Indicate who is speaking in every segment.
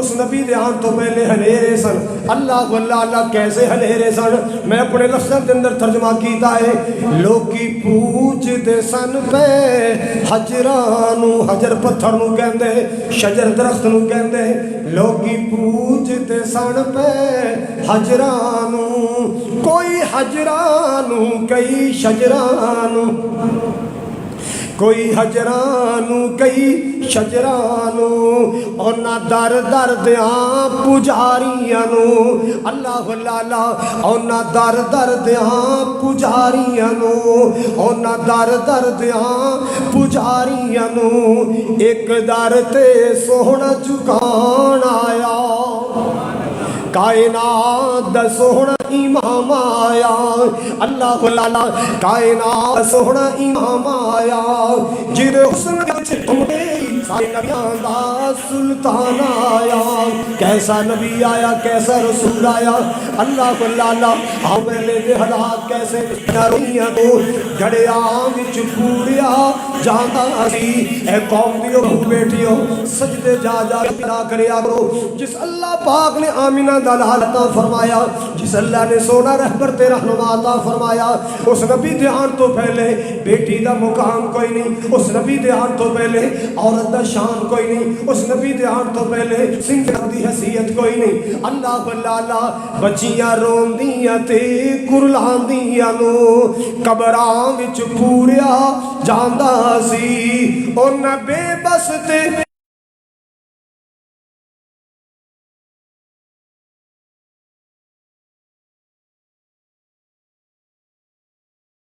Speaker 1: اس نبی دے آن تو پہلے ہنیرے سن. اللہ واللہ اللہ کیسے ہنیرے سن؟ میں اپنے لفظوں کے اندر ترجمہ کیتا ہے. لوکی پوچھ دے سن پہ حجرانو، حجر پتھر نو کہندے، شجر درخت نو کہندے. لوکی پوچھ دے سن پہ حجرانو، کوئی حجرانو کئی شجرانو، کوئی حجرانو کئی شجرانو، اونا در در دیاں پجاریانو. اللہ اللہ اونا در در دیاں پجاریانو، اونا در در دیاں پجاریانو. ایک در تے سوہنا چکان آیا، کائنات دا سوہنا امام آیا. اللہ اللہ کائنات سوہنا امام آیا، جدے حسن کے سارے نبیان دا سلطان آیا. کیسا نبی آیا، کیسا رسول آیا. اللہ اللہ آؤ پہلے دے حالات کیسے رویاں تو گھڑے آم وچ پوریا جانا سی. اے قوم دیو بیٹیو سجدے جا جا پڑا کریا کرو. جس اللہ پاک نے آمینہ دا لال عطا فرمایا، جس اللہ نے سونا رہبر تے رہنما عطا فرمایا، اس نبی دے آن تو پہلے بیٹی دا مقام کوئی نہیں، اس نبی دے آن تو پہلے عورت دا شان کوئی نہیں، اس نبی دے آن تو پہلے سنگر دی حیثیت کوئی نہیں. اللہ اللہ بچیاں رون دیاں تے کرلان دیاں نو قبراں وچ پوریا جاندا سی. ان بے بس تے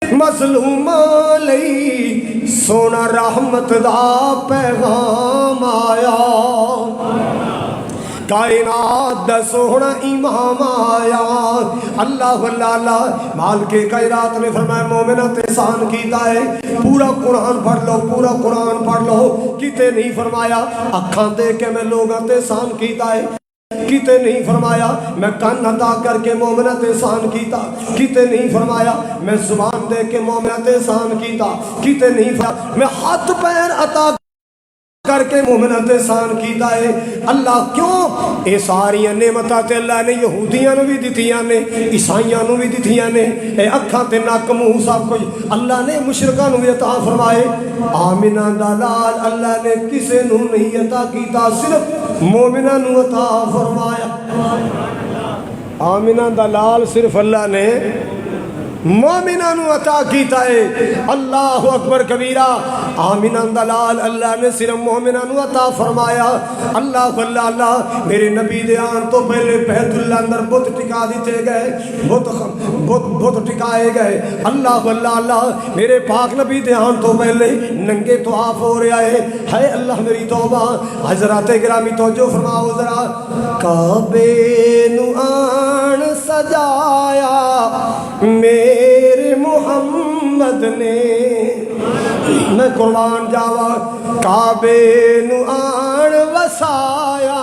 Speaker 1: مظلوماں لئی سونا رحمت دا پیغام آیا. کائنات دا سونا امام آیا. اللہ اللہ مالک کائنات نے فرمایا مومنات احسان کیتا ہے. پورا قرآن پڑھ لو، پورا قرآن پڑھ لو. کتے نہیں فرمایا اکھاں دے کے میں لوگاں تے احسان کیتا ہے، کتے نہیں فرمایا میں کان عطا کر کے مومنت احسان کیتا، کتے نہیں فرمایا میں زبان دے کے مومنت احسان کیتا، کتے نہیں فرمایا میں ہاتھ پیر عطا کر کے مومنت احسان کیتا ہے. اللہ کیوں؟ اے ساری نعمتاں تے اللہ نے یہودیاں نو بھی دتیاں نے، عیسائیاں نو بھی دتیاں نے. اے اکھاں تے نک منہ سب کچھ اللہ نے مشرکاں نو بھی عطا فرمائے. آمنہ دا لال اللہ نے کسے نو نہیں عطا کیتا، صرف مومنہ نو عطا فرمایا. آمنہ دا لال صرف اللہ نے مومنہ نو عطا کیتا ہے. اللہ اکبر کبیرہ. آمنہ دلال اللہ نے صرف مومنہ نو عطا فرمایا. اللہ اللہ میرے نبی دے آن تو پہلے بیت اللہ اندر بت ٹکا دیتے گئے، بت ٹکائے گئے. اللہ اللہ میرے پاک نبی دے آن تو پہلے ننگے طواف ہو رہا ہے. اللہ میری توبہ. حضرات گرامی توجہ فرماؤ ذرا. کعبے نو آن سجایا میرے محمد نے، میں قربان جاوا. کعبے نو آن وسایا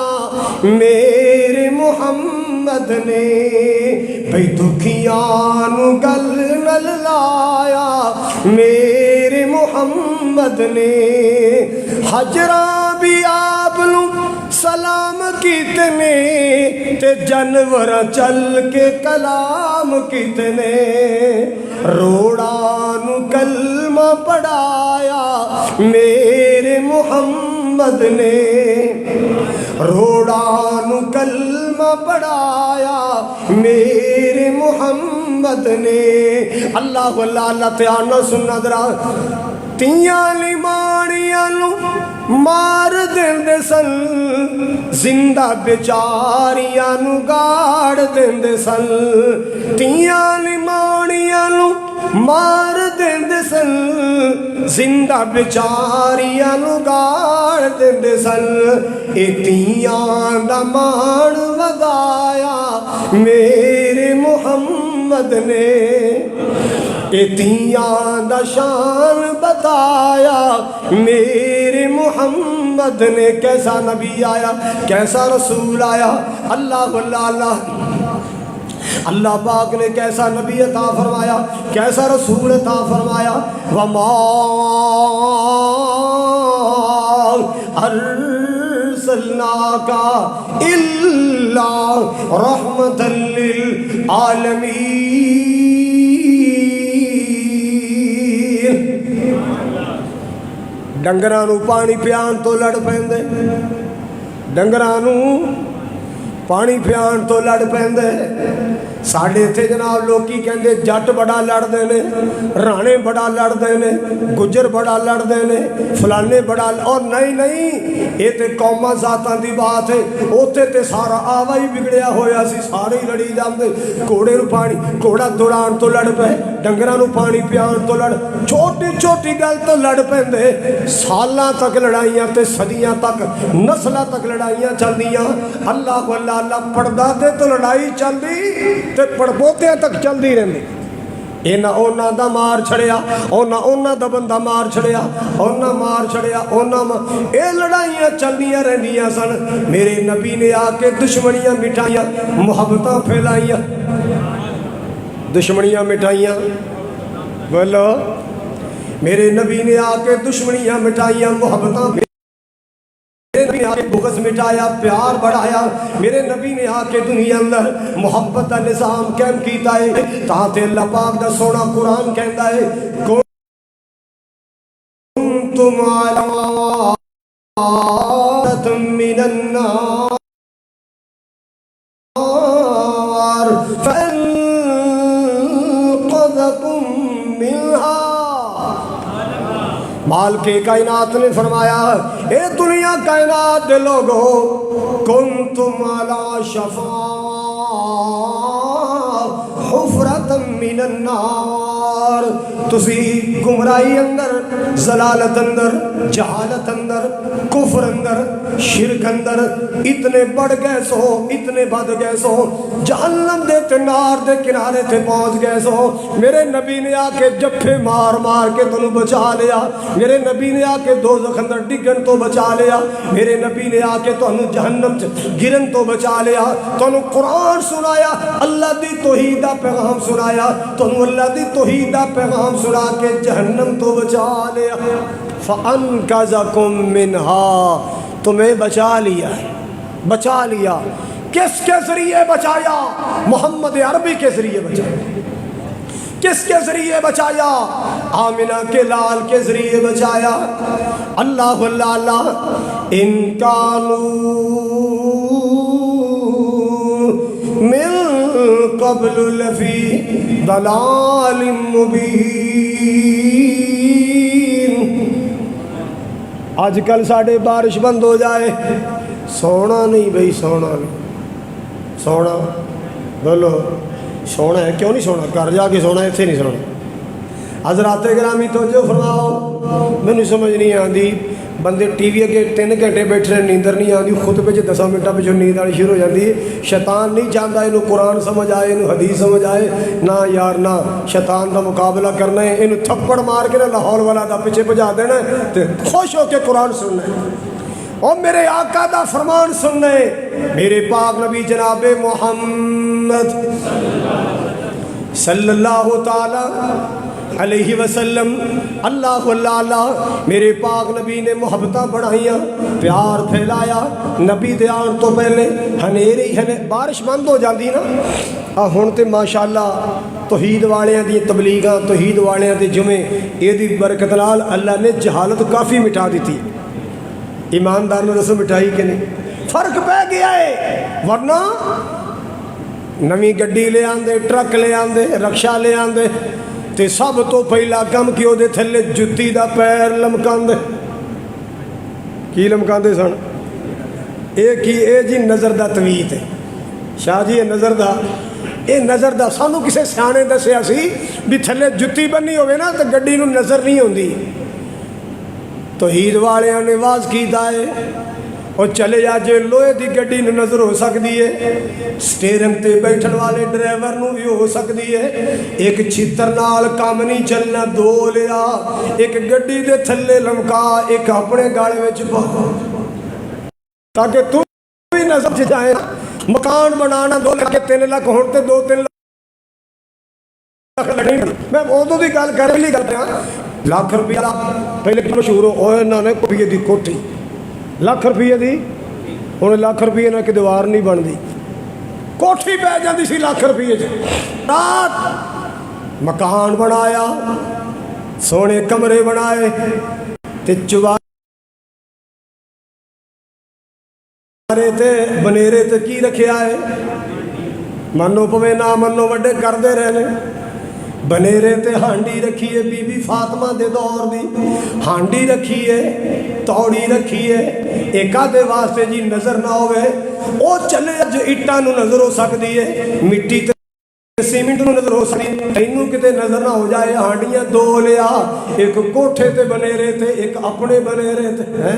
Speaker 1: میرے محمد نے، بھئی دکھیاں نو گل نل لایا میرے محمد نے. حجراں بھی آپ نو سلام کیتنے تے جانور چل کے کلام کیتنے. روڑانو کلمہ پڑھایا میرے محمد نے، روڑانو کلمہ پڑھایا میرے محمد نے. اللہ اللہ تیانا سننا درا. تیاں لیمانیاں نو مار دیندے سن، زندہ بیچاریاں نو گاڑ دیندے سن. تیاں لیمانیاں نو مار دیندے سن، زندہ بیچاریاں نو گاڑ دیندے سن. اے تیاں دا مان وگایا میرے محمد نے، اے تیاں دا شان بتایا میرے محمد نے. کیسا نبی آیا، کیسا رسول آیا. اللہ اللہ اللہ پاک نے کیسا نبی عطا فرمایا، کیسا رسول عطا فرمایا. وما ارسلناک الا رحمۃ للعالمین۔ ڈنگراں نوں پانی پیان تو لڑ پیندے، ڈنگراں نوں پانی پیان تو لڑ پیندے۔ ساڈے اتھے جناب لوکی کہندے جٹ بڑا لڑدے نے، رانے بڑا لڑدے نے، گجر بڑا لڑدے نے، فلانے بڑا اور نہیں یہ تے قوماں ذاتاں دی بات ہے۔ اوتھے تے سارا آوا ہی بگڑیا ہویا سی، سارے ہی لڑی جاندے۔ گھوڑے نوں پانی، گھوڑا دوڑان تو لڑ پے، ڈنگراں نوں پانی پیان تو لڑ، چھوٹی چھوٹی گل تو لڑ پیندے۔ سالاں تک لڑائیاں تے صدیاں تک، نسلاں تک لڑائیاں چلدیاں۔ اللہ اللہ پڑدادے تو لڑائی چلدی تے پڑپوتیاں تک چلدی رہندی۔ اینا اونا دا مار چھڑیا، اونا دا بندہ مار چھڑیا، اونا مار چھڑیا، اے لڑائیاں چلدیاں رہندیاں سن۔ میرے نبی نے آ کے دشمنیاں مٹھائیاں، محبتاں پھیلائیاں، دشمنیاں مٹھائیاں۔ بولو، میرے نبی نے آ کے دشمنیاں مٹھائیاں، محبتاں، میرے نبی نے آ کے بغض مٹایا، پیار بڑھایا۔ میرے نبی نے آ کے دنیا اندر محبت کا نظام قائم کیتا ہے۔ تاں تے اللہ پاک دا سونا قرآن کہندا ہے کنتم علی من النار فانقذکم منہا۔ مالک کائنات نے فرمایا، اے دنیا کائنات دے لوگو، کنتم علی شفا حفرۃ من النار، تسی گمراہی اندر، ضلالت اندر، جہالت اندر، کفر اندر، شرک اندر اتنے بڑھ گئے سو، اتنے بد گئے سو، جہنم دے تنار دے کنارے تے پہنچ گئے سو۔ میرے نبی نے آ کے جپھے مار مار کے تنوں بچا لیا، میرے نبی نے آ کے دوزخ اندر ڈگن تو بچا لیا، میرے نبی نے آ کے تنوں جہنم گرن تو بچا لیا، تنوں قرآن سنایا، اللہ دی توحید دا پیغام سنایا، تنوں اللہ دی توحید دا پیغام سنا کے جہنم تو بچا لیا۔ فَأَنْقَذَكُم مِّنْهَا، تمہیں بچا لیا، بچا لیا۔ کس کے ذریعے بچایا؟ محمد عربی کے ذریعے بچایا۔ کس کے ذریعے بچایا؟ آمنہ کے لال کے ذریعے بچایا۔ اللہ اللہ ان کانوا من قبل لفی ضلال مبین۔ آج کل ساڑھے بارش بند ہو جائے، سونا نہیں بھئی، سونا نہیں، سونا بولو سونا ہے، کیوں نہیں سونا؟ گھر جا کے سونا ہے، ایتھے نہیں سونا۔ حضرات گرامی توجہ فرماؤ، مینوں سمجھ نہیں آندی، بندے ٹی وی کے 3 گھنٹے بیٹھے نیندر نہیں آتی، خطبے 10 منٹوں پچھوں نیند آنی شروع ہو جاتی ہے۔ شیطان نہیں چاہتا یہ قرآن سمجھ آئے، یہ حدیث سمجھ آئے، نہ یار نہ شیطان کا مقابلہ کرنا ہے، یہ تھپڑ مار کے نہ لاہور والا دا پیچھے بجا دینا ہے، خوش ہو کے قرآن سننا ہے اور میرے آقا دا فرمان سننا ہے۔ میرے پاک نبی جناب محمد صلی اللہ تعالی علیہ وسلم، اللہ اللہ میرے پاک نبی نے محبتہ بڑھائیاں، پیار پھیلایا۔ نبی دے آن تو پہلے ہنیری بارش بند ہو جاتی نا، ہن تے ماشاءاللہ توحید والیاں دی تبلیغاں، توحید والیاں دے جمعے، یہ دی برکت نال اللہ نے جہالت کافی مٹا دیتی۔ ایماندار نے رسم مٹائی کہ نہیں؟ فرق پہ گیا ہے، ورنہ نویں گڈی لے آندے، ٹرک لے آندے، رکشا لے آندے تے سب تو پہلا کم کہ وہ تھلے جتی دا پیر لمکاندے۔ کی لمکاندے سن؟ اے جی نظر دا تویت ہے شاہ جی، یہ نظر دا سانو کسے سیانے دسیا سی بھی تھلے جتی بنی ہوئے نا تو گڈی نو نظر نہیں ہوندی۔ توحید والیاں نے واز کیتا ہے اور چلے جا جے لوہے دی گڈی نو نظر ہو سکتی ہے، سٹیرنگ تے بیٹھن والے ڈرائیور نو بھی ہو سکتی ہے۔ ایک چھتر نال کام نہیں چلنا، دو لیا، ایک گڈی دے تھلے لمکا، ایک اپنے گاڑے وچ پا، تاکہ تو بھی نظر جائے۔ مکان بنانا 2 لاکھ 3 لاکھ ہوتے 2-3 لاکھ لڑیں۔ میں ادو دی گل کر لی گل لاکھ روپیہ پہلے مشہور ہوئے انہوں نے کوٹھی دی کوٹھی، لاکھ روپیے دی ਹੁਣ ਲੱਖ ਰੁਪਏ ਨਾਲ ਕਿ ਦੀਵਾਰ ਨਹੀਂ ਬਣਦੀ, ਕੋਠੀ ਪੈ ਜਾਂਦੀ ਸੀ ਲੱਖ ਰੁਪਏ 'ਚ। ਰਾਤ ਮਕਾਨ ਬਣਾਇਆ, ਸੋਹਣੇ ਕਮਰੇ ਬਣਾਏ ਤੇ ਚੁਬਾਰੇ ਤੇ ਬਨੇਰੇ ਤੇ ਕੀ ਰੱਖਿਆ ਹੈ? ਮੰਨੋ ਪਵੇ ਨਾ ਮੰਨੋ, ਵੱਡੇ ਕਰਦੇ ਰਹੇ ਨੇ। ਬਨੇਰੇ ਤੇ ਹਾਂਡੀ ਰੱਖੀਏ, ਬੀਬੀ ਫਾਤਮਾ ਦੇ ਦੌਰ ਦੀ ਹਾਂਡੀ ਰੱਖੀਏ, ਤੌੜੀ ਰੱਖੀਏ। ਕਾਹਦੇ ਵਾਸਤੇ ਜੀ? ਨਜ਼ਰ ਨਾ ਹੋਵੇ। ਉਹ ਚੱਲੇ ਅੱਜ ਇੱਟਾਂ ਨੂੰ ਨਜ਼ਰ ਹੋ ਸਕਦੀ ਹੈ, ਮਿੱਟੀ ਤੇ ਸੀਮਿੰਟ ਨੂੰ ਨਜ਼ਰ ਹੋ ਸਕਦੀ, ਤੈਨੂੰ ਕਿਤੇ ਨਜ਼ਰ ਨਾ ਹੋ ਜਾਏ। ਹਾਂਡੀਆਂ ਦੋ ਲਿਆ, ਇੱਕ ਕੋਠੇ ਤੇ ਬਨੇਰੇ ਤੇ, ਇੱਕ ਆਪਣੇ ਬਨੇਰੇ ਤੇ ਹੈ।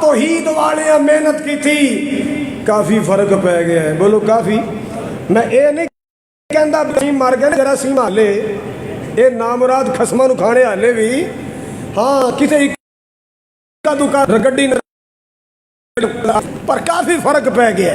Speaker 1: ਤੌਹੀਦ ਵਾਲਿਆਂ ਮਿਹਨਤ ਕੀਤੀ, ਕਾਫੀ ਫਰਕ ਪੈ ਗਿਆ ਹੈ। ਬੋਲੋ ਕਾਫੀ। ਮੈਂ ਇਹ ਨਹੀਂ ਕਹਿੰਦਾ ਵੀ ਮਰ ਗਏ ਜਰਾ ਸੀ ਹਾਲੇ, ਇਹ ਨਾਮੁਰਾਦ ਖਸਮਾਂ ਨੂੰ ਖਾਣੇ ਹਾਲੇ ਵੀ। ਹਾਂ ਕਿਤੇ ਇੱਕਾ ਦੁੱਕਾ ਗੱਡੀ, ਪਰ ਕਾਫੀ ਫਰਕ ਪੈ ਗਿਆ,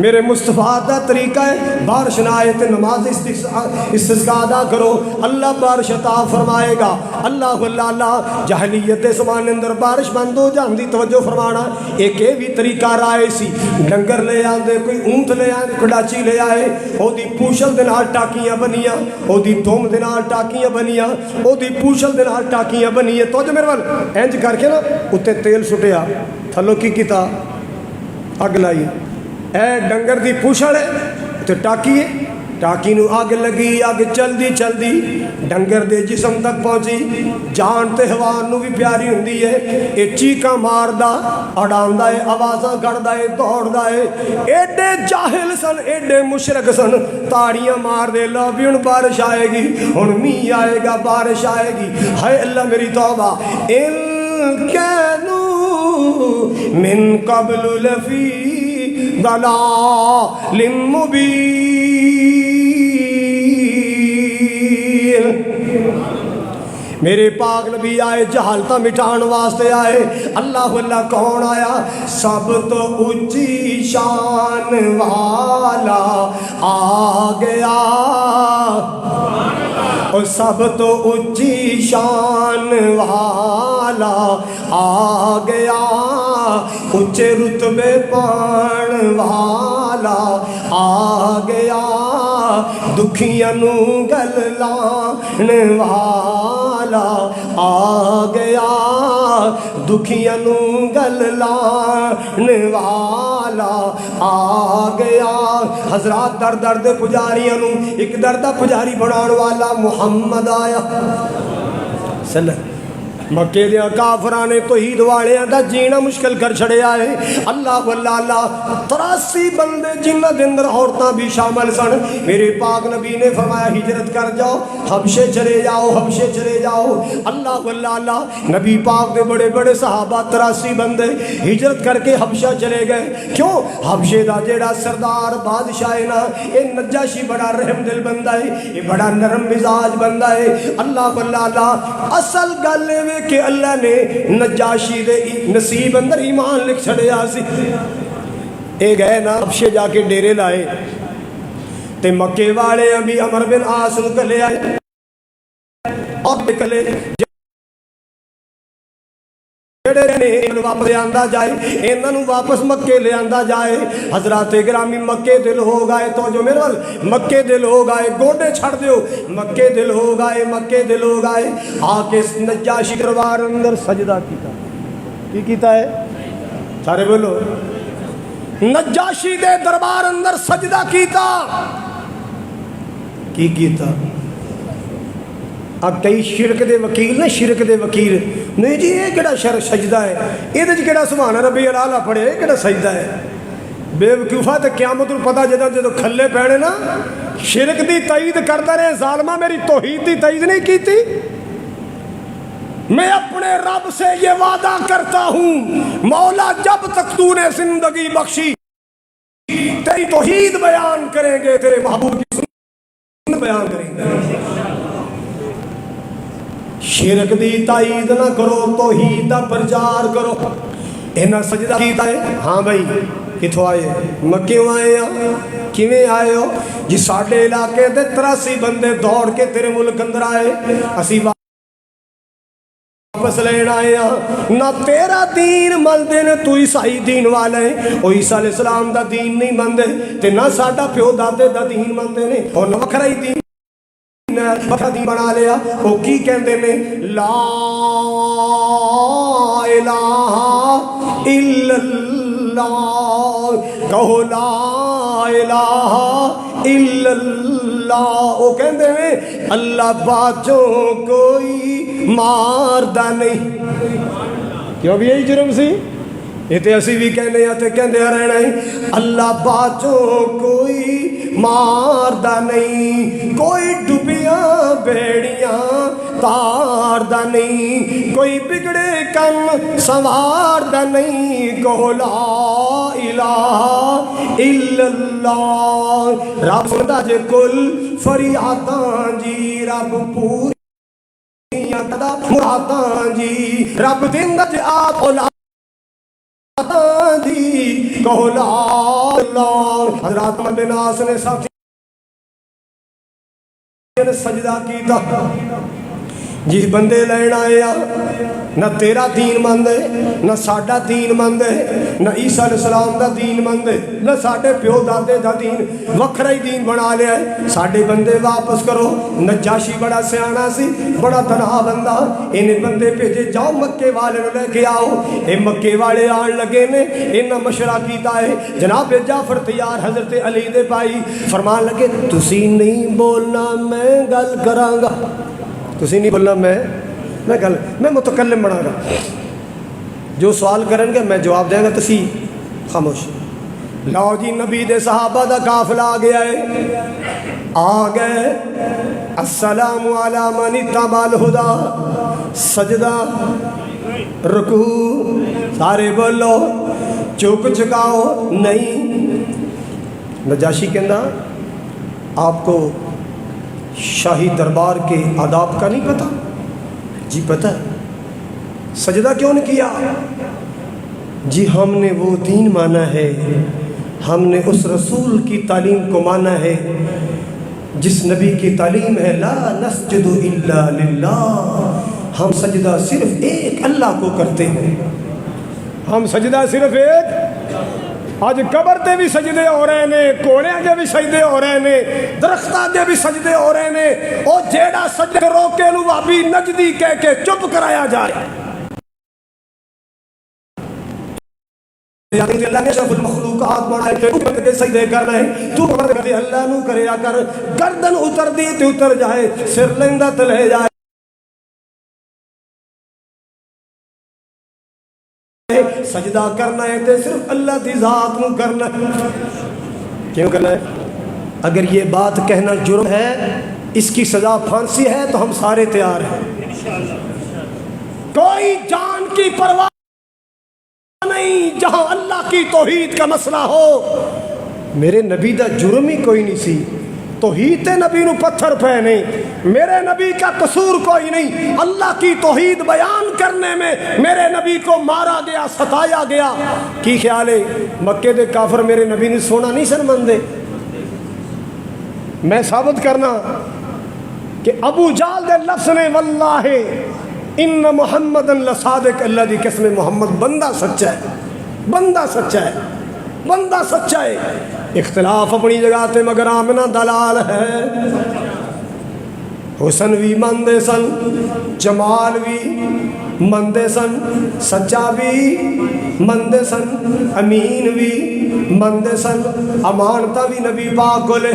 Speaker 1: میرے مصطفیٰ دا طریقہ ہے بارش نہ آئے تو نماز استسقا ادا کرو، اللہ بارش عطا فرمائے گا۔ اللہ اللہ جاہلیت دے زمانے اندر بارش بند ہو جاندی، توجہ فرمانا، ایک یہ بھی طریقہ رائے سی، ڈنگر لے آندے، کوئی اونٹ لے آندے، کوئی ڈاچی لے آئے، او دی پوشل دے نال ٹاکیاں بنیاں، او دی دوم دے نال ٹاکیاں بنیاں، او دی پوشل دے نال ٹاکیاں بنیاں، توجہ میرے وال انج کر کے نا اتے تیل سٹیا، تھلو کی کیتا اگ لائی، اے ڈنگر دی پوچھڑ ہے تو ٹاکی ہے، ٹاکی نو آگ لگی، آگ چل دی ڈنگر دے جسم تک پہنچی، جان تے حوان نو بھی پیاری ہوندی ہے، اے چیکا مار دا اڑاندہ ہے، آوازاں کردہ ہے، دوڑ دا ہے، ایڈے جاہل سن، ایڈے مشرک سن، تاڑیاں مار دے، لابی ان بارش آئے گی، ان می آئے گا، بارش آئے گی، ہائے اللہ میری توبہ، ان کینو من قبل لفی ضلال مبین۔ میرے پاک نبی آئے جہالتا مٹھان واسطے آئے، اللہ اللہ کون آیا؟ سب تو اونچی شان والا آ گیا، اور سب تو اونچی شان والا آ گیا، اونچے رتبے پان والا آ گیا، دکھیاں نو گل لان والا آ گیا، دکھیاں نو گل لان والا آ گیا۔ حضرات در در دے پجاریاں نو ایک دردہ پجاری بنان والا محمد آیا صلی اللہ۔ مکے دیا کافرانے توحید والیاں دا جینا مشکل کر چھڑے آئے، اللہ اللہ 83 بندے جنہ دے اندر عورتاں بھی شامل سن۔ میرے پاک نبی نے فرمایا ہجرت کر جاؤ، حبشے چلے جاؤ، حبشے چلے جاؤ، اللہ اللہ نبی پاک دے بڑے بڑے صحابہ 83 بندے ہجرت کر کے حبشہ چلے گئے۔ کیوں؟ حبشے دا جیڑا سردار بادشاہ ہے نا، یہ نجاشی بڑا رحم دل بندہ ہے، یہ بڑا نرم مزاج بندہ ہے، اللہ اللہ اصل گل کہ اللہ نے نجاشی دے نصیب اندر ایمان لکھ چھڑے آسی۔ اے گئے نا حبشے جا کے ڈیرے لائے تے مکے والے ابھی عمر بن عاص نو کلے آئے اور کلے واپس لے آندہ جائے، انہاں نو واپس مکے لے آندہ جائے۔ حضرات گرامی مکے دل ہو گئے، تو جو میرے وال مکے دل ہو گئے، گوڑے چھڑ دیو، مکے دل ہو گئے، مکے دل ہو گئے۔ آکے نجاشی دربار اندر سجدہ کیتا، کی کیتا ہے؟ سارے بولو، نجاشی دے دربار اندر سجدہ کیتا، کی کیتا؟ اب کئی شرک دے وکیل نے، شرک دے وکیل نہیں جی یہ کہڑا سجدہ ہے، یہ دے کہڑا سبحان ربی العالی پڑھے، یہ کہڑا سجدہ ہے؟ بے وقوفہ تے قیامت الپتہ جدو کھلے پینے نا، شرک دی تائید کرتا رہے، ظالمہ میری توحید دی تائید نہیں کی تھی۔ میں اپنے رب سے یہ وعدہ کرتا ہوں مولا جب تک تو نے زندگی بخشی تیری توحید بیان کریں گے، تیرے محبوب کی سنت بیان کریں گے۔ شرک دی تائید نہ کرو، توحید دا پرچار کرو۔ انہاں سجدہ کیتا ہے، ہاں بھائی کتھوں آئے؟ مکیوں آئے ہیں، کیویں آئے ہو؟ جی ساڑھے علاقے دے 83 بندے دوڑ کے تیرے ملک اندر آئے، اسی واپس لینا آئے ہیں، نہ تیرا دین مندے نے، تو عیسائی دین والے ہیں، وہ عیسیٰ علیہ السلام دا دین نہیں مندے، تے نہ ساڑھا پیو دادے دا دین مندے نے، اور نہ وکھرائی دین وکھرا دین بنا لیا۔ وہ کی کہندے نے؟ لا الہ الا اللہ، کہو لا الہ الا اللہ۔ وہ کہندے نے اللہ باچوں کوئی ماردہ نہیں، کیوں بھی یہی جرم سی؟ یہ تے اسی بھی کہنے یا تے کہندے رہنا ہے، اللہ باچوں کوئی ماردہ نہیں، کوئی ڈوبیاں بیڑیاں تاردہ نہیں، کوئی بگڑے کم سواردہ نہیں، کہو لا الہ الا اللہ۔ رب سنتا جے کل فریاداں جی، رب پوری مراداں جی، رب دن جے آپ اولاد دی کہو لا اللہ۔ حضرات عمر بن عاص نے ساتھی نے سجدہ کیتا، جس بندے لین آیا نہ تیرا دین مند ہے، نہ ساڈا دین مند ہے، نہ عیسیٰ علیہ السلام دا دین مند ہے، نہ ساڈے پیو دادے دا دین، وکھرا ہی دین بنا لیا ہے، ساڈے بندے واپس کرو۔ نجاشی بڑا سیانا سی، بڑا تنہا بندہ، انہیں بندے بھیجے جاؤ مکے والے نو لے کے آؤ۔ اے مکے والے آن لگے نے، انہاں مشورہ کیتا ہے، جناب جعفر تیار حضرت علی دے بھائی فرمان لگے تسی نہیں بولنا میں گل کراں گا، تسی نہیں بولنا میں گل، میں متکلم بنا گا، جو سوال کریں گے میں جواب دیں گا، تسی خاموش۔ لو جی نبی دے صحابہ دا قافلہ آ گیا ہے، آ گئے السلام علی من اتبع الہدی، سجدہ رکوع سارے بولو، چک چکاؤ نہیں۔ نجاشی کہنا آپ کو شاہی دربار کے آداب کا نہیں پتہ؟ جی پتہ ہے۔ سجدہ کیوں نہیں کیا؟ جی ہم نے وہ دین مانا ہے، ہم نے اس رسول کی تعلیم کو مانا ہے جس نبی کی تعلیم ہے لا نسجد الا للہ، ہم سجدہ صرف ایک اللہ کو کرتے ہیں، ہم سجدہ صرف ایک۔ آج قبر تے بھی سجدے ہو رہے نے، کوڑے اگے بھی سجدے ہو رہے نے، درخت اگے بھی سجدے ہو رہے نے، او جیڑا سجدے روکے نو وابی نجدی کہہ کے چپ کرایا جائے۔ اللہ نے شرف المخلوقات بنائے کہ تو کے سجدے کرنا ہے، تو کرتے اللہ نو کریا کر، گردن اتر دی تے اتر جائے، سر لیندہ تلے جائے، سجدہ کرنا ہے تو صرف اللہ دی ذات نو کرنا ہے۔ کیوں کرنا ہے؟ اگر یہ بات کہنا جرم ہے، اس کی سزا پھانسی ہے تو ہم سارے تیار ہیں۔ کوئی جان کی پرواہ نہیں، جہاں اللہ کی توحید کا مسئلہ ہو۔ میرے نبی دا جرم ہی کوئی نہیں سی، توحید نبی نو پتھر پہ نہیں، میرے نبی کا قصور کوئی نہیں، اللہ کی توحید بیان کرنے میں میرے نبی کو مارا گیا، ستایا گیا۔ کی خیال ہے مکے دے کافر میرے نبی نے سونا نہیں سن مندے؟ میں ثابت کرنا کہ ابو جہل دے لفظ نے واللہ ان محمد لصادق، اللہ دی قسم محمد بندہ سچا ہے، بندہ سچا ہے، بندہ سچا ہے۔ اختلاف اپنی جگہ تے مگر آمنہ دلال ہے۔ حسن بھی مندے سن، جمال بھی مندے سن، سچا بھی مندے سن، امین بھی مندے سن، امانتہ بھی نبی پاک کو لے۔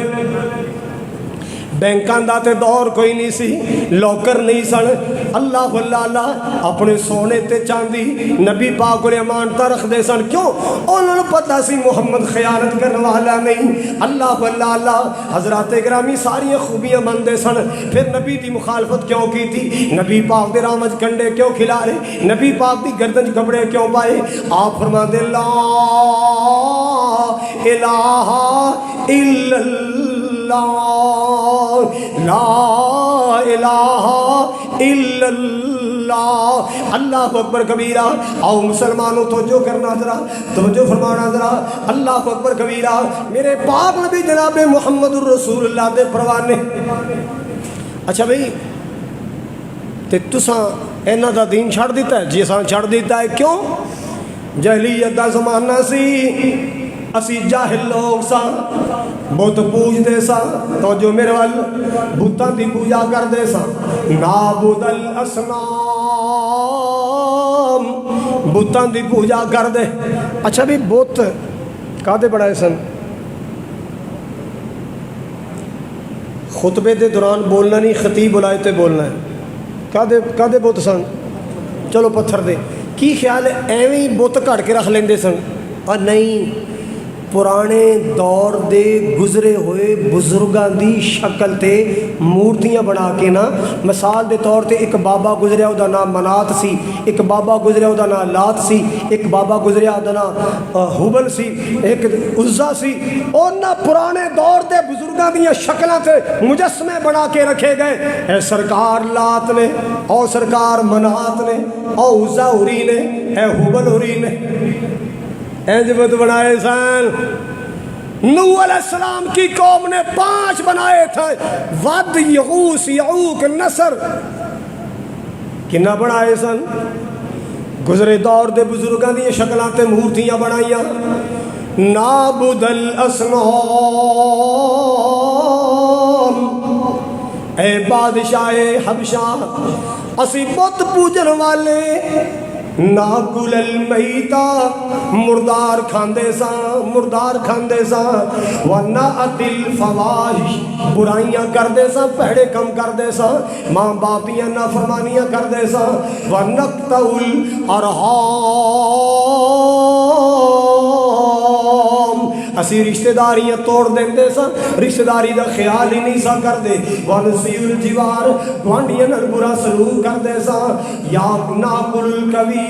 Speaker 1: بینکان دا تے دور کوئی نہیں سی، لوکر نہیں سن، اللہ اللہ اپنے سونے تے چاندی نبی پاک نے امانتہ رکھ دے سن۔ کیوں؟ انہوں نے پتہ سی محمد خیانت کرنے والا نہیں۔ اللہ اللہ حضرات گرامی ساری خوبیاں مندے سن، پھر نبی دی مخالفت کیوں کی تھی؟ نبی پاک دے رامج کنڈے کیوں کھلا رہے؟ نبی پاک دی گردن کپڑے کیوں پائے؟ آپ فرما دے لا الہ الا لا الہ الا اللہ، اللہ اکبر کبیرہ۔ آؤ مسلمانوں توجہ کرنا ذرا، توجہ فرمانا ذرا، اللہ اکبر کبیرہ۔ میرے پاک نبی جناب محمد الرسول اللہ دے پروانے۔ اچھا بھئی تے تساں اینا دا دین چھڑ دیتا ہے؟ جی اساں چھڑ دیتا ہے۔ کیوں؟ جہلیت دا زمانہ سی، اسی جاہل لوگ سا، بت پوج دے سا، توجہ میرے وال، بتاں دی پوجا کر دے سا، نعبد الاسنام، بتاں دی پوجا کر دے۔ اچھا بھی بت کادے بڑھائے سن؟ خطبے دے دوران بولنا نہیں، خطیب بلائے تے بولنا ہے۔ کادے بت سن؟ چلو پتھر دے۔ کی خیال ہے ایویں بت کٹ کے رکھ لیندے سن؟ اور نہیں، ਪੁਰਾਣੇ ਦੌਰ ਦੇ ਗੁਜ਼ਰੇ ਹੋਏ ਬਜ਼ੁਰਗਾਂ ਦੀ ਸ਼ਕਲ ਤੇ ਮੂਰਤੀਆਂ ਬਣਾ ਕੇ ਨਾ, ਮਿਸਾਲ ਦੇ ਤੌਰ ਤੇ ਇੱਕ ਬਾਬਾ ਗੁਜ਼ਰਿਆ ਉਹਦਾ ਨਾਮ ਮਨਾਤ ਸੀ, ਇੱਕ ਬਾਬਾ ਗੁਜ਼ਰਿਆ ਉਹਦਾ ਨਾਮ ਲਾਤ ਸੀ, ਇੱਕ ਬਾਬਾ ਗੁਜ਼ਰਿਆ ਉਹਦਾ ਨਾਮ ਹੁਬਲ ਸੀ, ਇੱਕ ਉਜ਼ਾ ਸੀ। ਉਹਨਾਂ ਪੁਰਾਣੇ ਦੌਰ ਦੇ ਬਜ਼ੁਰਗਾਂ ਦੀਆਂ ਸ਼ਕਲਾਂ ਤੇ ਮੁਜੱਸਮੇ ਬਣਾ ਕੇ ਰੱਖੇ ਗਏ। ਇਹ ਸਰਕਾਰ ਲਾਤ ਨੇ, اور سرکار منات نے، اور عزا ہوری نے، اے حبل ہوری نے، انجبت بنائے سن۔ نوح علیہ السلام کی قوم نے 5 بنائے تھے، ود، یغوث، یعوق، نصر، کنا بنائے سن؟ گزرے دور دے بزرگاں دی شکلاں تے مورتیاں بنائیاں۔ نعبد الاسنام، اے بادشاہ حبشہ، اسی بت پوجن والے، ناکل المیتا، مردار کھاندے ساں، مردار کھاندے ساں، ونعت الفواحش، برائیاں کردے ساں، پہڑے کم کردے ساں، ماں باپ دیاں نافرمانیاں کردے ساں، ونقطع الارحام، اسی رشتہ داریاں توڑ دیندے ساں، رشتہ داری دا خیال ہی نہیں سا کردے، ونسیع الجوار، گوانڈیاں نال برا سلوک کردے ساں، یا ناکل القوی،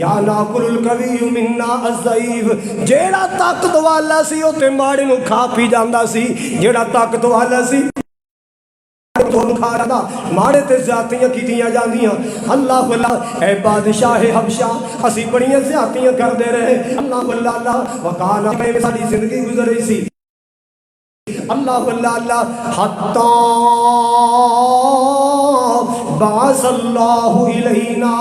Speaker 1: یا ناکل القوی منا الضعیف، جیڑا طاقت والا سی او تے ماڑے نو کھا پی جاندا سی، جیڑا طاقت والا سی ماڑے تے زیادتیاں کیتیاں جاندیاں۔ اللہ اللہ، اے بادشاہ حبشہ، اسی بڑیاں زیادتیاں کر دے رہے، اللہ اللہ، وکانا میں ساری زندگی گزر رہی سی، اللہ اللہ، حتی بعث اللہ الینا،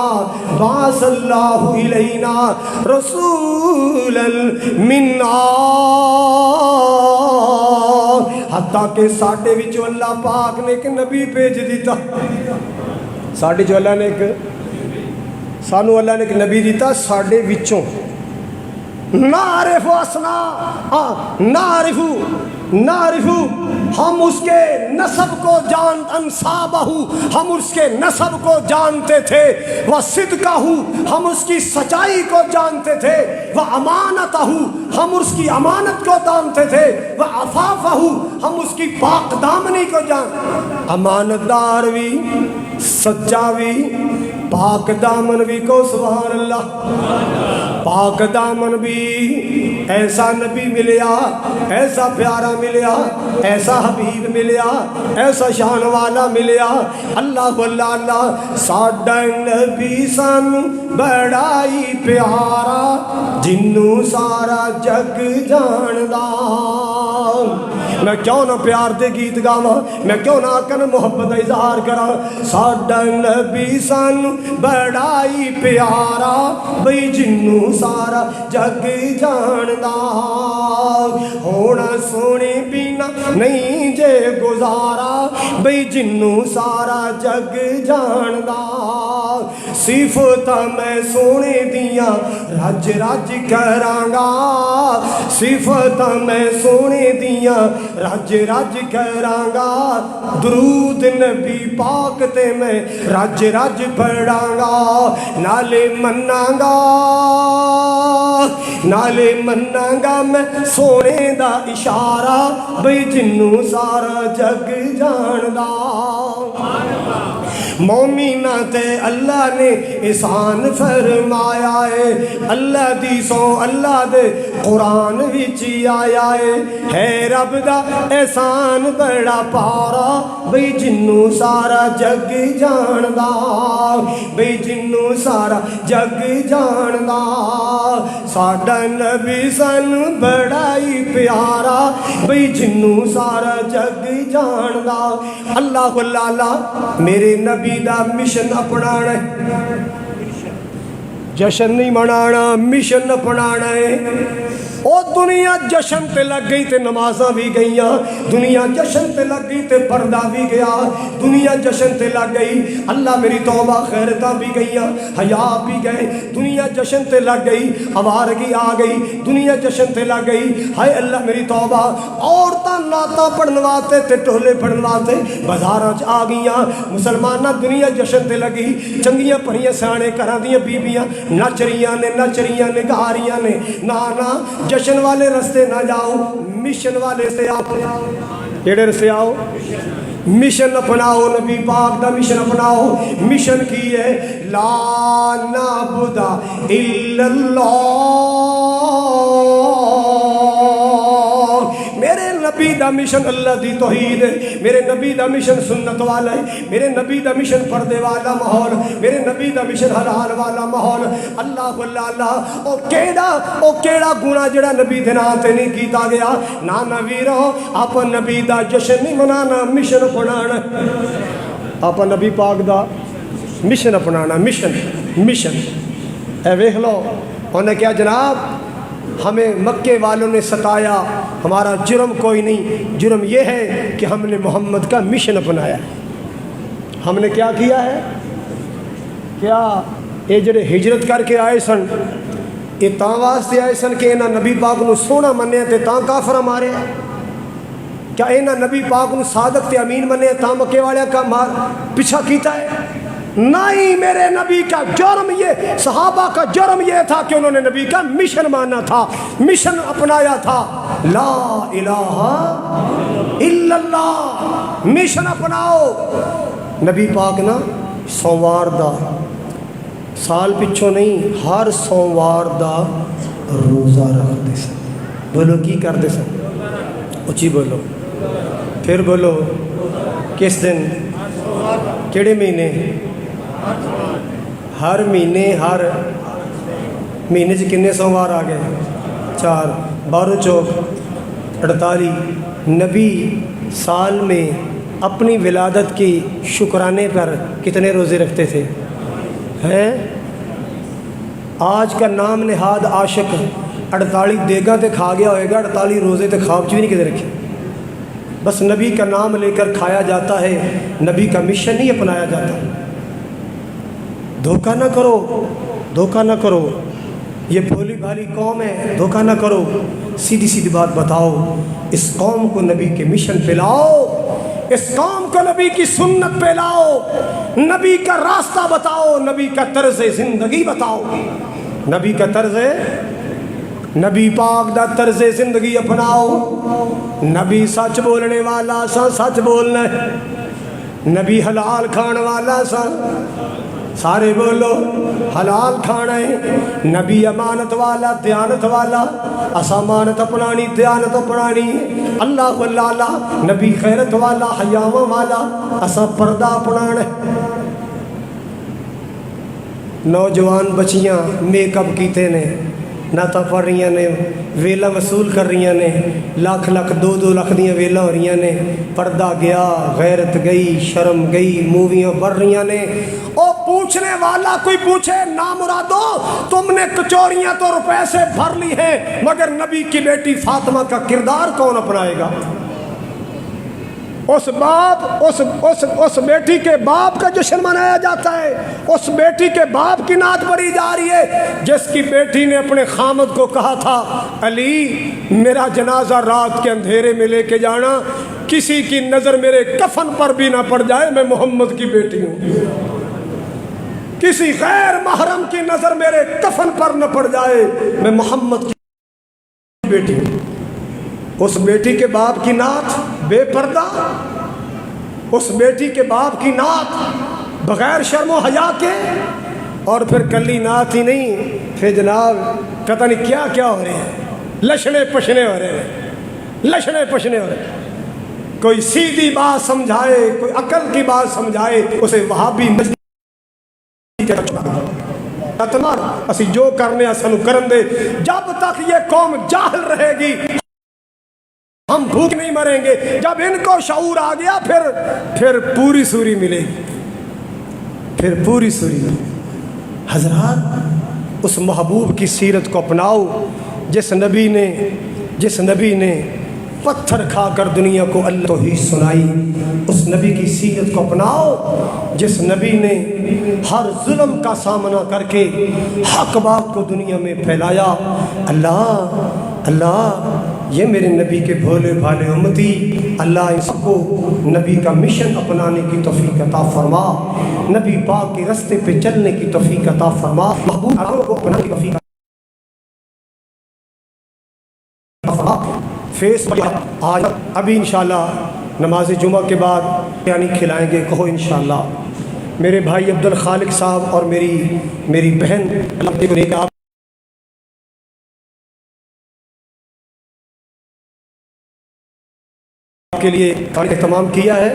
Speaker 1: بعث اللہ الینا رسولا منا، حتیٰ کہ ساڑھے وچو اللہ پاک نے ایک نبی بھیج دیتا، ساڑھے جو اللہ نے ایک سانو اللہ نے ایک نبی دیتا، ساڑھے وچوں نعرف اسنا، نعرف، ہم اس کے نسب کو انصابہ، ہم اس کے نسب کو جانتے تھے، وصدقہ، ہم اس کی سچائی کو جانتے تھے، وامانتہ، ہم اس کی امانت کو جانتے تھے، وعفافہ، ہم اس کی پاک دامنی کو جانتے تھے۔ امانت دار بھی، سچا بھی، پاک دامن بھی، کو سبحان اللہ، پاک دامن بھی، ایسا نبی ملیا، ایسا پیارا ملیا، ایسا حبیب ملیا، ایسا شان والا ملیا، اللہ اللہ، ساڈا نبی سان بڑائی پیارا، جنوں سارا جگ جاندا۔ میں کیوں نہ پیار دے گیت گاواں، میں کیوں نہ آقا نے محبت دا اظہار کراں، ساڈا نبی سان بڑائی پیارا، بھئی جنوں سارا جگ جاندا، ہونا سونے بینا نہیں جے گزارا، بھئی جنوں سارا جگ جاندا، صفتاں میں سونے دیاں رج رج کرانگا، صفتاں میں سونے دیاں رج رج کرانگا، درود نبی پاک تے میں رج رج پڑھانگا، نالے منانگا، نالے منانگا میں سونے دا اشارہ، بھئی جنوں سارا جگ جاندا۔ مومنہ تے اللہ نے احسان فرمایا ہے، اللہ دی سو اللہ دے قرآن وچ آیا ہے رب دا احسان بڑا پارا، بھئی جنوں سارا جگ جاندا، بھئی جنوں سارا جگ جاندا، ساڈا نبی سن بڑائی پیارا، بھئی جنوں سارا جگ جاندا۔ اللہ اللہ، میرے نبی دا مشن اپنانا ہے، جشن نہیں منانا، مشن اپنانا ہے۔ او دنیا جشن تے لگ گئی تے نمازاں بھی گئیاں، دنیا جشن تے لگ گئی تے پردہ بھی گیا، دنیا جشن تے لگ گئی، اللہ میری توبہ خیرتاں بھی گئیاں، حیا بھی گئے، دنیا جشن تے لگ گئی، آوارگی آ گئی، دنیا جشن تے لگ گئی، ہائے اللہ میری توبہ، عورتاں نعتاں پڑھن واسطے تے ٹولے پڑھن واسطے بازاراں چ آ گئیاں، مسلماناں دنیا جشن تے لگی، چنگیاں پڑھیاں سیانے گھراں دیاں بیبیاں نچ رہیاں نے، گا رہیاں نے، نا جشن والے رستے نہ جاؤ، مشن والے سے آؤ۔ کیڑے رستے آؤ؟ مشن اپناؤ، نبی پاک دا مشن اپناؤ۔ مشن کی ہے لا نعبد الا اللہ، میرے نبی دا مشن اللہ دی توحید ہے، میرے نبی دا مشن سنت والا ہے، میرے نبی دا مشن پردے والا ماحول، میرے نبی دا مشن حلال والا ماحول۔ اللہ اللہ او کیڑا گناہ جڑا نبی دے نام تے نہیں کیتا گیا؟ نا نبیرو آپ نبی دا جشن نہیں منانا، مشن اپنانا، آپ نبی پاک دا مشن اپنانا، مشن۔ اے ویکھ لو انہیں کیا جناب ہمیں مکے والوں نے ستایا، ہمارا جرم کوئی نہیں، جرم یہ ہے کہ ہم نے محمد کا مشن اپنایا۔ ہم نے کیا کیا ہے؟ کیا یہ جڑے ہجرت کر کے آئے سن یہ تاں واسطے آئے سن کہ انہاں نبی پاک نو سونا منیا تے تاں کافر مارے؟ کیا انہاں نبی پاک نو صادق تے امین منیا تاں مکے والے کا پیچھا کیتا ہے؟ نہیں، میرے نبی کا جرم یہ، صحابہ کا جرم یہ تھا کہ انہوں نے نبی کا مشن مانا تھا، مشن اپنایا تھا، لا الہ الا اللہ، مشن اپناؤ۔ نبی پاک نا سوموار دا سال پچھو نہیں، ہر سوموار دا روزہ رکھتے سن۔ بولو کی کرتے سن؟ اچھی بولو، پھر بولو کس دن؟ کیڑے مہینے؟ ہر مہینے سے کنے سوموار آ گئے؟ 4، 12 چوک 48۔ نبی سال میں اپنی ولادت کی شکرانے پر کتنے روزے رکھتے تھے؟ ہیں آج کا نام نہاد عاشق 48 دیگاں تے کھا گیا ہوئے گا، 48 روزے تے خواب بھی نہیں کدے رکھے۔ بس نبی کا نام لے کر کھایا جاتا ہے، نبی کا مشن نہیں اپنایا جاتا۔ دھوکہ نہ کرو، یہ بھولی بھالی قوم ہے، دھوکہ نہ کرو، سیدھی بات بتاؤ، اس قوم کو نبی کے مشن پہ لاؤ، اس قوم کو نبی کی سنت پہ لاؤ، نبی کا راستہ بتاؤ، نبی کا طرز زندگی بتاؤ، نبی کا طرز، نبی پاک دا طرز زندگی اپناؤ۔ نبی سچ بولنے والا سا سچ بولنا ہے، نبی حلال کھان والا سا سارے بولو حلال کھانا ہے، نبی امانت والا دیانت والا اسا امانت اپنانی دیانت اپنانی، اللہ اللہ نبی خیرت والا حیاواں والا اسا پردہ اپنانا ہے۔ نوجوان بچیاں میک اپ کیتے نے، نعتاں پڑھ رہی نے، ویلا وصول کر رہی نے، لاکھ 2 لاکھ دیاں ویلا ہو رہی نے، پردہ گیا، غیرت گئی، شرم گئی، موویاں بڑھ رہی نے۔ او پوچھنے والا کوئی پوچھے نا مرادو تم نے کچوریاں تو روپے سے بھر لی ہیں، مگر نبی کی بیٹی فاطمہ کا کردار کون اپنائے گا؟ اس بیٹی کے باپ کا جشن منایا جاتا ہے، اس بیٹی کے باپ کی نعت پڑھی جا رہی ہے، جس کی بیٹی نے اپنے خامد کو کہا تھا علی میرا جنازہ رات کے اندھیرے میں لے کے جانا، کسی کی نظر میرے کفن پر بھی نہ پڑ جائے، میں محمد کی بیٹی ہوں، کسی غیر محرم کی نظر میرے کفن پر نہ پڑ جائے، میں محمد کی بیٹی ہوں۔ اس بیٹی کے باپ کی نعت بے پردہ، اس بیٹی کے باپ کی نعت بغیر شرم و حیا کے، اور پھر کلی نعت ہی نہیں، پھر جناب پتہ نہیں کیا کیا ہو رہے ہیں، لشنے پشنے ہو رہے ہیں، لشنے پشنے ہو رہے ہیں۔ کوئی سیدھی بات سمجھائے، کوئی عقل کی بات سمجھائے، اسے وہابی اسی جو کرنے سنو کرن دے، جب تک یہ قوم جاہل رہے گی ہم بھوک نہیں مریں گے، جب ان کو شعور آ گیا پھر پوری سوری ملے گی، پھر پوری سوری ملے گی۔ حضرات اس محبوب کی سیرت کو اپناؤ جس نبی نے پتھر کھا کر دنیا کو اللہ توحید سنائی، اس نبی کی سیرت کو اپناؤ جس نبی نے ہر ظلم کا سامنا کر کے حق بات کو دنیا میں پھیلایا۔ اللہ یہ میرے نبی کے بھولے بھالے امتی، اللہ اس کو نبی کا مشن اپنانے کی توفیق عطا فرما، نبی پاک کے راستے پہ چلنے کی توفیق عطا فرما، محبوب کو اپنانے کی توفیق فیس آج ابھی انشاءاللہ نماز جمعہ کے بعد یعنی کھلائیں گے، کہو انشاءاللہ۔ میرے بھائی عبد الخالق صاحب اور میری بہن آپ کے لیے اہتمام کیا ہے،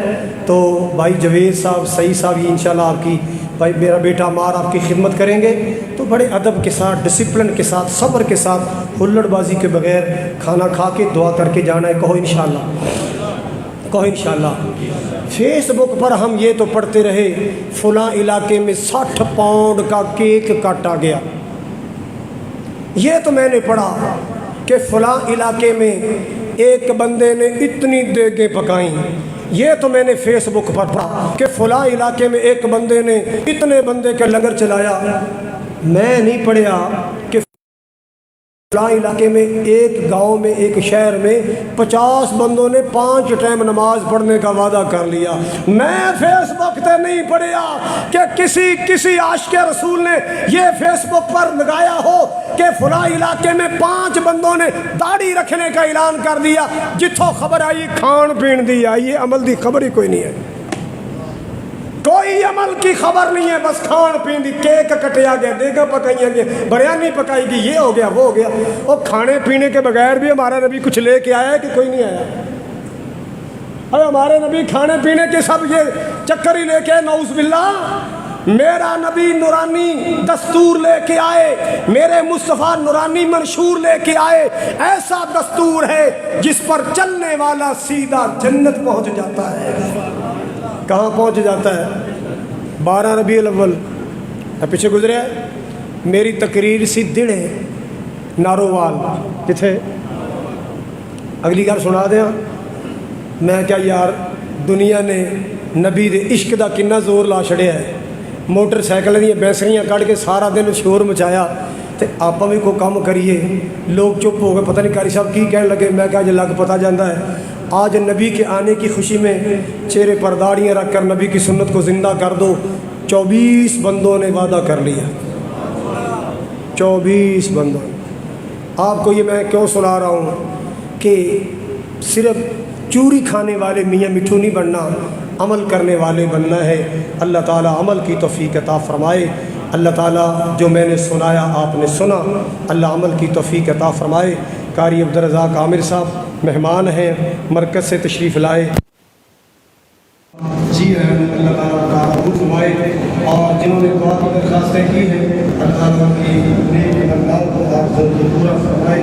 Speaker 1: تو بھائی جوید صاحب سعید صاحب یہ انشاءاللہ آپ کی بھائی میرا بیٹا مار آپ کی خدمت کریں گے، تو بڑے ادب کے ساتھ، ڈسپلن کے ساتھ، صبر کے ساتھ، ہلڑ بازی کے بغیر کھانا کھا کے دعا کر کے جانا ہے، کہو انشاءاللہ، کہو انشاءاللہ۔ فیس بک پر ہم یہ تو پڑھتے رہے فلاں علاقے میں 60 پاؤنڈ کا کیک کاٹا گیا، یہ تو میں نے پڑھا کہ فلاں علاقے میں ایک بندے نے اتنی دیگیں پکائیں، یہ تو میں نے فیس بک پر پڑھا کہ فلاں علاقے میں ایک بندے نے اتنے بندے کا لنگر چلایا، میں نہیں پڑھا کہ فلاں علاقے میں ایک گاؤں میں ایک شہر میں 50 بندوں نے 5 ٹائم نماز پڑھنے کا وعدہ کر لیا۔ میں فیس بک تے نہیں پڑھیا کہ کسی عاشق رسول نے یہ فیس بک پر لگایا ہو کہ فلاں علاقے میں 5 بندوں نے داڑھی رکھنے کا اعلان کر دیا، جتھوں خبر آئی کھان پین دی آئی، یہ عمل دی خبر ہی کوئی نہیں ہے، کوئی عمل کی خبر نہیں ہے، بس کھان پین دی، کیک کٹیا گیا، دیگا پکائیاں گیا، بریانی پکائی گئی، یہ ہو گیا وہ ہو گیا۔ اور کھانے پینے کے بغیر بھی ہمارا نبی کچھ لے کے آیا ہے کہ کوئی نہیں آیا؟ ارے ہمارے نبی کھانے پینے کے سب یہ چکر ہی لے کے، نعوذ باللہ۔ میرا نبی نورانی دستور لے کے آئے، میرے مصطفیٰ نورانی منشور لے کے آئے، ایسا دستور ہے جس پر چلنے والا سیدھا جنت پہنچ جاتا ہے۔ کہاں پہنچ جاتا ہے؟ 12 ربیع الاول پیچھے گزرے ہے، میری تقریر سی دن ہے نارووال کتھے، اگلی گل سنا دیا۔ میں کیا یار دنیا نے نبی دے عشق دا کنا زور لا چھڑیا ہے، موٹر سائیکل دیا بیسریاں کٹ کے سارا دن شور مچایا، تے آپ بھی کوئی کام کریے، لوگ چپ ہو گئے، پتہ نہیں قاری صاحب کی کہنے لگے، میں کہا جی لگ پتہ جاندہ ہے۔ آج نبی کے آنے کی خوشی میں چہرے پر داڑیاں رکھ کر نبی کی سنت کو زندہ کر دو۔ 24 بندوں نے وعدہ کر لیا، 24 بندوں۔ آپ کو یہ میں کیوں سنا رہا ہوں کہ صرف چوری کھانے والے میاں مٹھو نہیں بننا، عمل کرنے والے بننا ہے۔ اللہ تعالیٰ عمل کی توفیق عطا فرمائے۔ اللہ تعالیٰ جو میں نے سنایا آپ نے سنا، اللہ عمل کی توفیق عطا فرمائے۔ قاری عبدالرزاق عامر صاحب مہمان ہیں، مرکز سے تشریف لائے، جی اللہ تعالیٰ کا قبول فرمائے، اور جنہوں نے دعا کی درخواستیں کی ہیں اللہ تعالیٰ کی نیک بندوں کو آپ کو پورا فرمائے۔